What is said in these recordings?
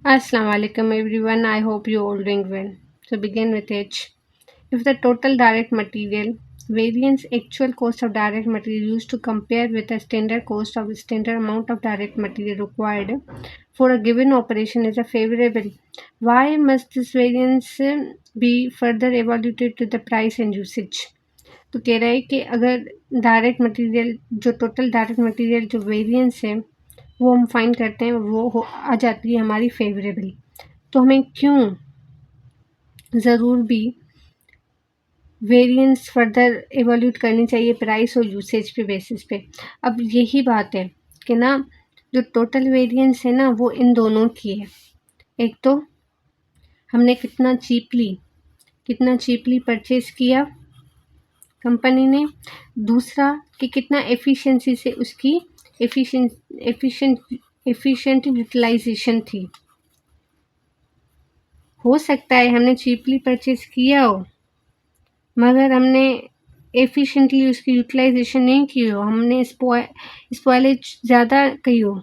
Assalamu alaikum everyone. I hope you all doing well. So begin with H. If the total direct material variance actual cost of direct material used to compare with the standard cost of the standard amount of direct material required for a given operation is a favorable, why must this variance be further evaluated to the price and usage? तो कह रहा है कि अगर direct material जो total direct material जो variance है वो हम फाइंड करते हैं आ जाती है हमारी फेवरेबल। तो हमें क्यों ज़रूर भी वेरिएंस फर्दर एवोल्यूट करनी चाहिए प्राइस और यूसेज पे बेसिस पे। अब यही बात है कि ना जो टोटल वेरिएंस है ना वो इन दोनों की है। एक तो हमने कितना चीपली परचेज़ किया कंपनी ने, दूसरा कि कितना एफिशिएंसी से उसकी एफिशिएंट यूटिलाइजेशन थी। हो सकता है हमने चीपली परचेज़ किया हो मगर हमने एफिशिएंटली उसकी यूटिलाइजेशन नहीं की हो, हमने स्पॉइलेज ज़्यादा की हो,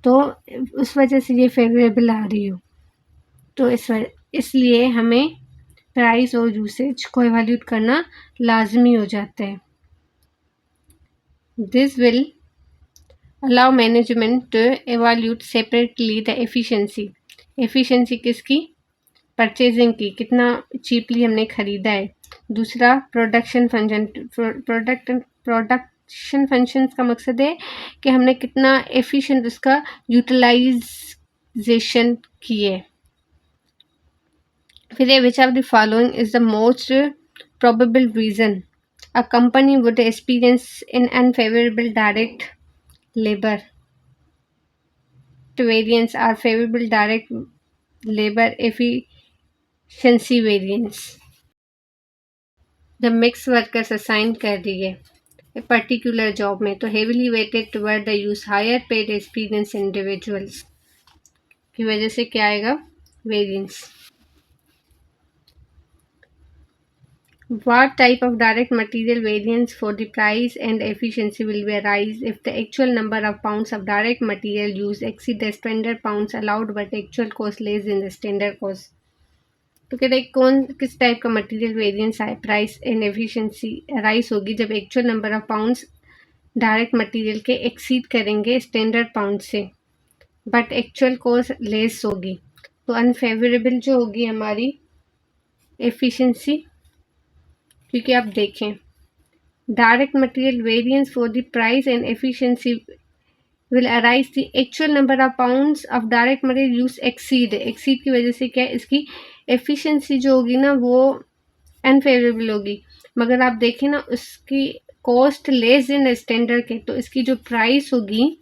तो उस वजह से ये फेवरेबल आ रही हो। तो इसलिए हमें प्राइस और यूसेज को इवैल्यूएट करना लाजमी हो जाता है। This will allow management to evaluate separately the efficiency किसकी, परचेजिंग की, कितना चीपली हमने खरीदा है। दूसरा प्रोडक्शन फंक्शंस का मकसद है कि हमने कितना एफिशिएंट उसका यूटिलाइजेशन किए। फिर है which of the following is the most probable reason a company would experience an unfavorable direct labor variance or favorable direct labor efficiency variance। जब मिक्स वर्कर्स असाइन कर रही है पर्टिकुलर जॉब में तो heavily weighted toward the use higher paid experience individuals की वजह से क्या आएगा, variance. What type of direct material variance for the price and efficiency will be arise if the actual number of pounds of direct material used exceed the standard pounds allowed but actual cost less than the standard cost? तो कह रहे किस type का material variance आए, price and efficiency rise होगी जब actual number of pounds direct material के exceed करेंगे स्टैंडर्ड पाउंड से बट एक्चुअल कॉस्ट लेस होगी। तो अनफेवरेबल जो होगी हमारी एफिशिएंसी, क्योंकि आप देखें direct material variance for the price and efficiency will arise the actual number of pounds of direct material use exceed की वजह से क्या है, इसकी एफिशिएंसी जो होगी ना वो अनफेवरेबल होगी। मगर आप देखें ना उसकी कॉस्ट लेस देन स्टैंडर्ड के, तो इसकी जो प्राइस होगी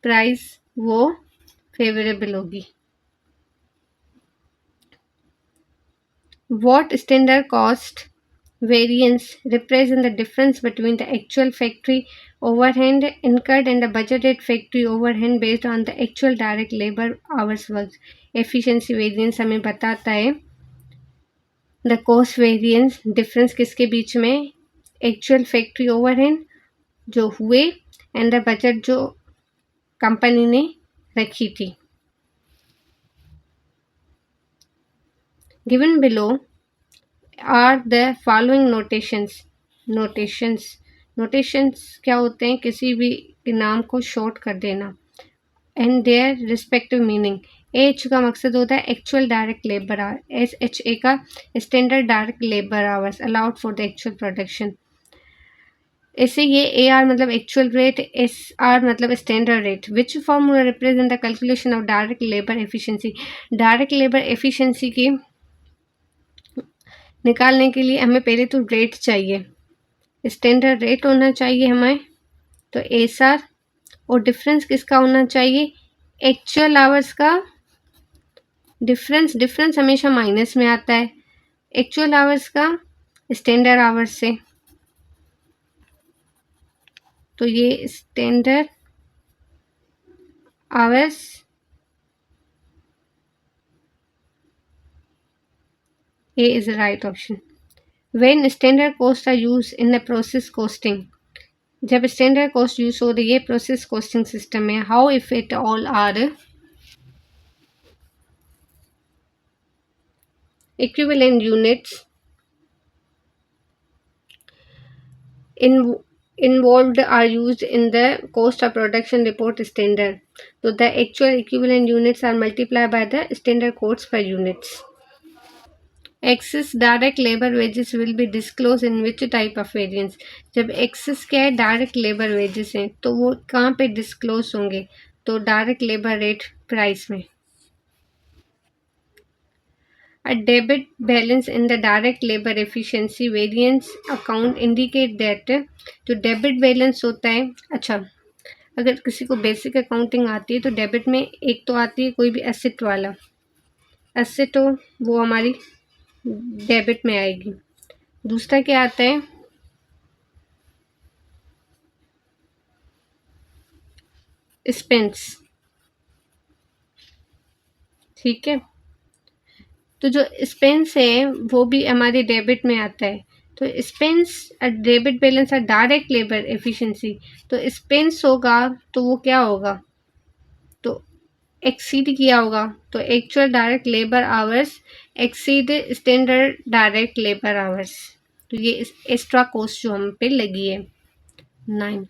प्राइस वो फेवरेबल होगी। What standard cost variance represent the difference between the actual factory overhead incurred and the budgeted factory overhead based on the actual direct labor hours worked? Efficiency variance हमें बताता है the cost variance difference किसके बीच में, actual factory overhead जो हुए and the budget जो company ने रखी थी। Given below are the following notations क्या होते हैं, किसी भी नाम को शॉर्ट कर देना and their respective meaning. H का मकसद होता है actual direct labour hour, S H A का standard direct labour hours allowed for the actual production. ऐसे ये ए आर मतलब एक्चुअल रेट, एस आर मतलब standard rate. Which formula represent the calculation of direct labour efficiency, direct labour efficiency की निकालने के लिए हमें पहले तो रेट चाहिए, स्टैंडर्ड रेट होना चाहिए हमें, तो एस आर, और डिफरेंस किसका होना चाहिए, एक्चुअल आवर्स का। डिफरेंस हमेशा माइनस में आता है एक्चुअल आवर्स का स्टैंडर्ड आवर्स से, तो ये standard hours A is the right option. When standard cost are use in the process costing, जब स्टैंडर्ड कॉस्ट यूज हो रही है प्रोसेस कॉस्टिंग सिस्टम में, how if it all are Equivalent units in, involved are used in the cost of production report standard. So the actual equivalent units are multiplied by the standard cost per units. Excess direct labor wages will be disclosed in which type of variance? जब excess क्या है, direct labour wages हैं, तो वो कहाँ पे disclose होंगे? तो डायरेक्ट लेबर रेट प्राइस में. A debit balance in the direct labor efficiency variance account indicate that जो डेबिट बैलेंस होता है, अच्छा, अगर किसी को बेसिक अकाउंटिंग आती है तो डेबिट में एक तो आती है कोई भी एसेट वाला एसेट हो, वो हमारी डेबिट में आएगी. दूसरा क्या आता है? एक्सपेंस. ठीक है, तो जो एक्सपेंस है वो भी हमारे डेबिट में आता है. तो एक्सपेंस डेबिट बैलेंस है डायरेक्ट लेबर एफिशिएंसी, तो एक्सपेंस होगा तो वो क्या होगा? तो एक्सीड किया होगा, तो actual direct labour hours exceed standard direct labour hours. तो ये एक्स्ट्रा कॉस्ट जो हम पे लगी है. 9.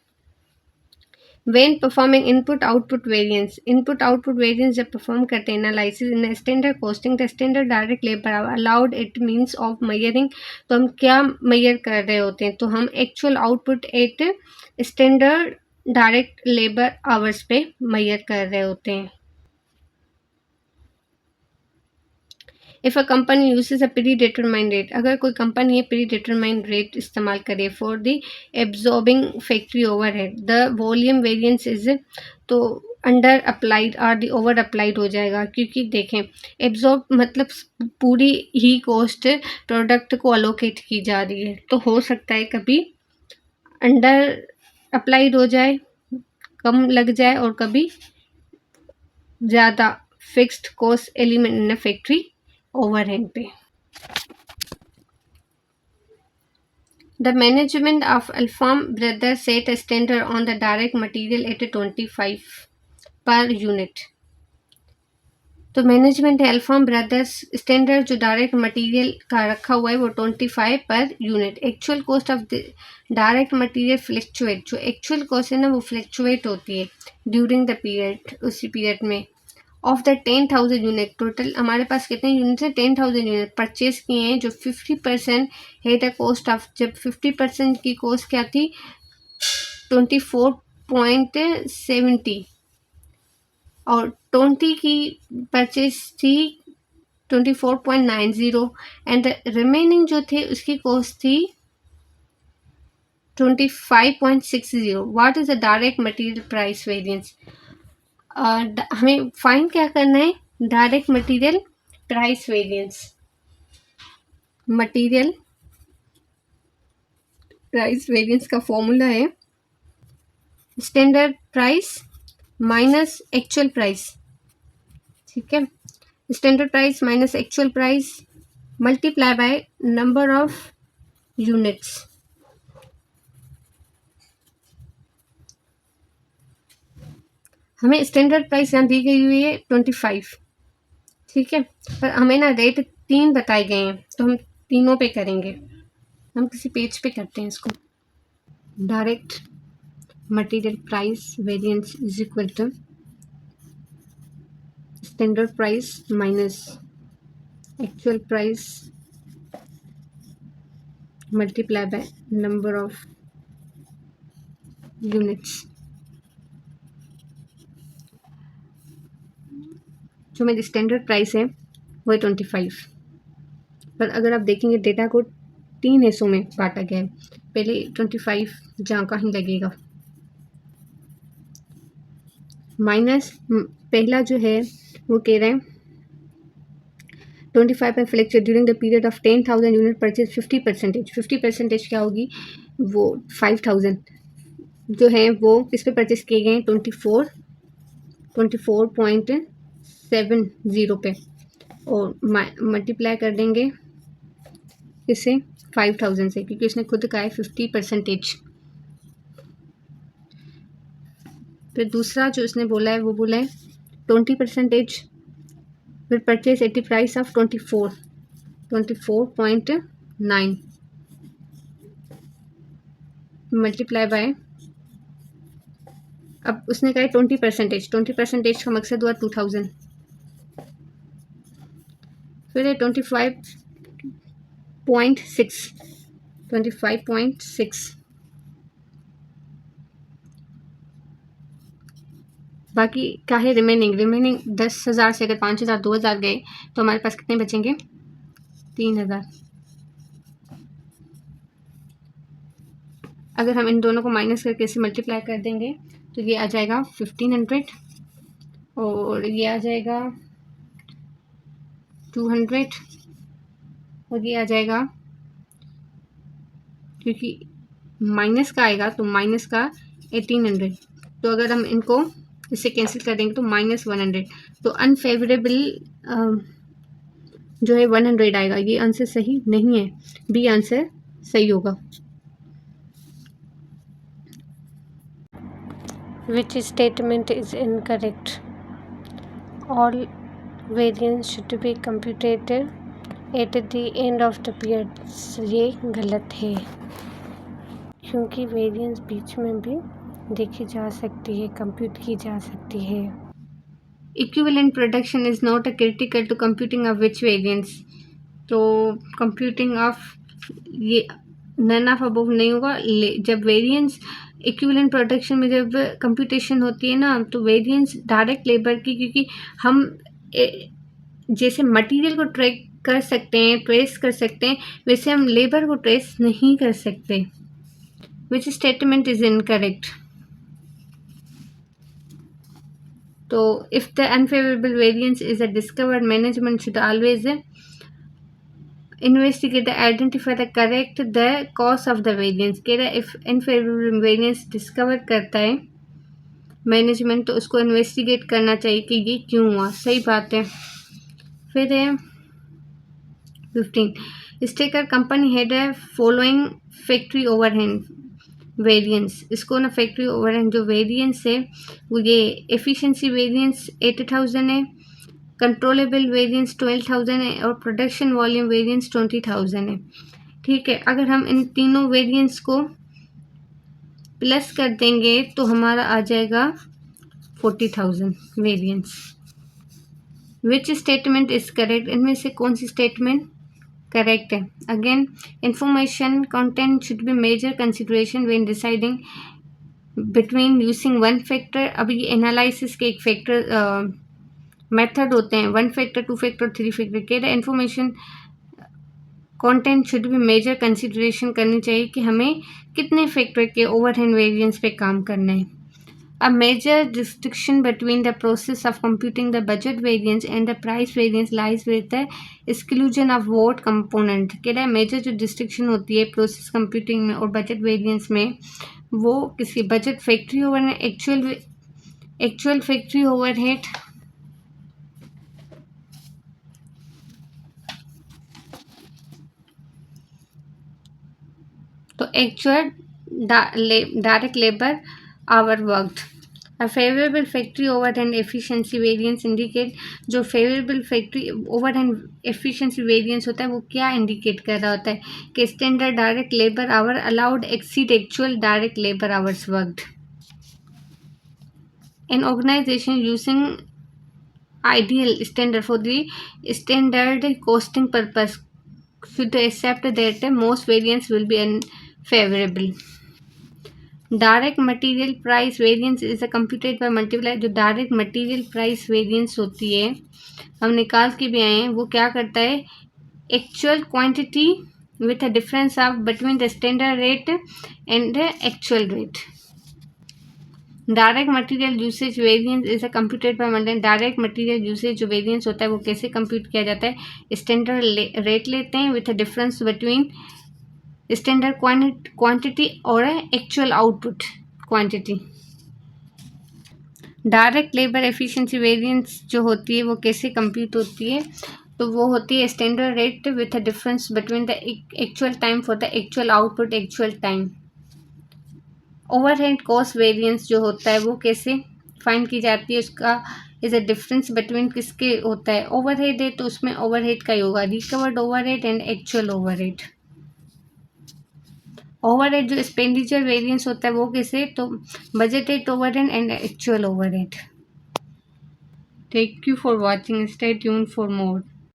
When performing input-output variance, input-output variance जब perform करते हैं analysis in standard costing, the standard direct labor allowed it means of measuring. तो हम क्या measure कर रहे होते हैं? तो हम actual output at standard direct labor hours पे measure कर रहे होते हैं. If a company uses a pre determined rate, अगर कोई कंपनी है प्री डिटरमाइंड रेट इस्तेमाल करे for the absorbing factory overhead, the volume variance is, तो अंडर अप्लाइड और दी ओवर अप्लाइड हो जाएगा. क्योंकि देखें, एब्जॉर्ब मतलब पूरी ही कॉस्ट प्रोडक्ट को अलोकेट की जा रही है, तो हो सकता है कभी अंडर अप्लाइड हो जाए, कम लग जाए, और कभी ज़्यादा fixed cost element in factory overhead पे. The management of Alfam Brothers set a standard on the direct material at 25 per unit. तो मैनेजमेंट है अल्फाम ब्रदर्स स्टैंडर्ड जो डायरेक्ट मटेरियल का रखा हुआ है वो 25 per unit. Actual cost of direct material fluctuate, जो एक्चुअल कॉस्ट है ना वो फ्लक्चुएट होती है ड्यूरिंग द पीरियड, उसी पीरियड में. ऑफ द 10,000 यूनिट, टोटल हमारे पास कितने यूनिट हैं? 10,000 यूनिट परचेज किए हैं. जो 50% है द कॉस्ट ऑफ, जब 50% की कॉस्ट क्या थी? 24.70, और 20 की परचेज थी 24.90, एंड रिमेनिंग जो थे उसकी कॉस्ट थी 25.60. What is the direct material price variance? हमें फाइंड क्या करना है? Direct material price variance. Material price variance का फॉर्मूला है standard price minus actual price. ठीक है, standard price minus actual price multiply by number of units. हमें standard price यहाँ दी गई हुई है 25. ठीक है, पर हमें ना रेट 3 बताए गए हैं, तो हम तीनों पे करेंगे. हम किसी पेज पे करते हैं इसको. Direct material price variance is equal to standard price minus actual price multiply by number of units. जो मेरी स्टैंडर्ड प्राइस है वो है 25, पर अगर आप देखेंगे डेटा को 3 हिस्सों में बांटा गया है. पहले 25 जहाँ का ही लगेगा, माइनस पहला जो है वो कह रहे हैं 25 पर flexure during the period of 10,000 unit purchase 50%. 50% क्या होगी? वो 5,000 जो है वो किस पे परचेज किए गए हैं? 24.70 पे, और मल्टीप्लाई कर देंगे इससे 5,000 से, क्योंकि उसने खुद कहा है 50%. फिर दूसरा जो उसने बोला है वो बोला है 20% will purchase at the price of 24. 24.9 multiply by, अब उसने कहा 20%, 20% का मकसद हुआ 2000, फिर है 25.6, बाकी क्या है रिमेनिंग 10,000 से अगर 5,000 2,000 गए तो हमारे पास कितने बचेंगे? 3,000। अगर हम इन दोनों को माइनस करके इसे मल्टीप्लाई कर देंगे तो ये आ जाएगा 1500 और ये आ जाएगा 200 और ये आ जाएगा, क्योंकि माइनस का आएगा तो माइनस का 1800, तो अगर हम इनको इससे कैंसिल कर देंगे तो -100, तो अनफेवरेबल जो है 100 आएगा। ये आंसर सही नहीं है, बी आंसर सही होगा। Which statement is incorrect? All variance should be computed at the end of the period. ये गलत है, क्योंकि वेरिएंस बीच में भी देखी जा सकती है, कंप्यूट की जा सकती है। Equivalent production is not a critical to computing of which variance? तो computing of ये नन ऑफ अबव नहीं होगा। जब वेरिएंस इक्विवेलेंट प्रोडक्शन में जब कंप्यूटेशन होती है ना, तो वेरिएंस डायरेक्ट लेबर की, क्योंकि हम जैसे मटेरियल को ट्रैक कर सकते हैं, ट्रेस कर सकते हैं, वैसे हम लेबर को ट्रेस नहीं कर सकते। Which statement is incorrect? तो if the unfavourable variance is a discovered, management should always investigate, identify the correct the cause of the variance। कह रहा है इफ अनफेवरेबल वेरिएंस डिस्कवर करता है मैनेजमेंट तो उसको इन्वेस्टिगेट करना चाहिए कि ये क्यों हुआ। सही बात है। फिर है 15, स्टेकर कंपनी हैड है फॉलोइंग फैक्ट्री ओवरहेड वेरिएंस। इसको ना फैक्ट्री ओवरहेड जो वेरिएंस है वो ये एफिशिएंसी वेरिएंस 80,000 है, कंट्रोलेबल वेरिएंस 12,000 है और प्रोडक्शन वॉल्यूम वेरिएंस 20,000 है। ठीक है, अगर हम इन तीनों वेरिएंस को प्लस कर देंगे तो हमारा आ जाएगा 40,000 variance. Which statement is correct? इनमें से कौन सी स्टेटमेंट करेक्ट है? Again, information content should be major consideration when deciding between using one factor. अब ये एनालिसिस के एक फैक्टर मेथड होते हैं, 1 फैक्टर, 2 फैक्टर, 3 फैक्टर। कह रहे इन्फॉर्मेशन कंटेंट शुड भी मेजर कंसिडरेशन करनी चाहिए कि हमें कितने फैक्टर के ओवरहेड वेरिएंस पे काम करना है। A major distinction between the process of computing the budget variance and the price variance lies with the exclusion of vote component. कह रहा है मेजर जो डिस्टिंक्शन होती है प्रोसेस कंप्यूटिंग में और बजट वेरिएंस में, वो किसी budget factory overhead, actual factory overhead तो actual direct labour hour worked. A favourable factory overhead efficiency variance indicate, जो favourable factory overhead efficiency variance होता है वो क्या इंडिकेट कर रहा होता है कि standard direct labour hour allowed exceed actual direct labour hours worked. An organisation using ideal standard for the standard costing purpose should accept that most variance will be unfavorable. Direct material price variance is a computed by multiply. जो direct material price variance होती है हम निकाल के भी आए हैं, वो क्या करता है actual quantity with a difference of between the standard rate and actual rate. Direct material usage variance is a computed by multiply. Direct material usage जो वेरिएंस होता है वो कैसे कंप्यूट किया जाता है, स्टैंडर्ड रेट लेते हैं with a difference between standard quantity और actual output quantity. Direct labour efficiency variance जो होती है वो कैसे कंप्यूट होती है, तो वो होती है standard rate with a difference between the actual time for the actual output actual time. Overhead cost variance जो होता है वो कैसे फाइंड की जाती है, उसका इज अ डिफरेंस बिटवीन किसके होता है, ओवरहेड है तो उसमें ओवरहेड का ही होगा, recovered overhead and actual overhead. Overhead जो एक्सपेंडिचर वेरिएंस होता है वो किसे, तो budgeted overhead and actual overhead. Thank you for watching, stay tune for more.